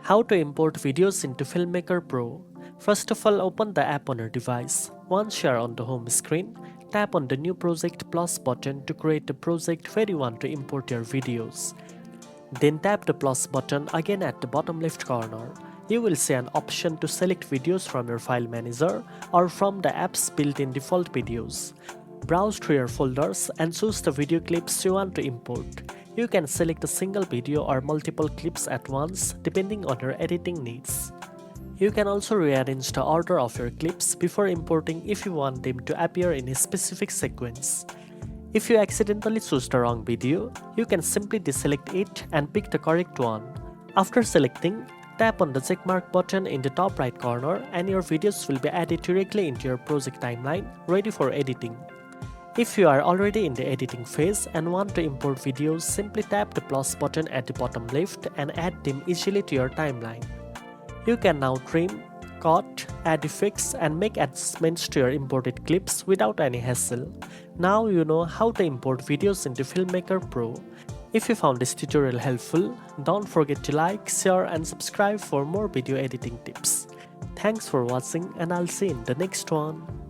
How to import videos into Filmmaker Pro. First of all, open the app on your device. Once you are on the home screen, tap on the New Project Plus button to create a project where you want to import your videos. Then tap the plus button again at the bottom left corner. You will see an option to select videos from your file manager or from the app's built-in default videos. Browse through your folders and choose the video clips you want to import. You can select a single video or multiple clips at once depending on your editing needs. You can also rearrange the order of your clips before importing if you want them to appear in a specific sequence. If you accidentally choose the wrong video, you can simply deselect it and pick the correct one. After selecting, tap on the checkmark button in the top right corner and your videos will be added directly into your project timeline, ready for editing. If you are already in the editing phase and want to import videos, simply tap the plus button at the bottom left and add them easily to your timeline. You can now trim, cut, add effects and make adjustments to your imported clips without any hassle. Now you know how to import videos into Filmmaker Pro. If you found this tutorial helpful, don't forget to like, share and subscribe for more video editing tips. Thanks for watching and I'll see you in the next one.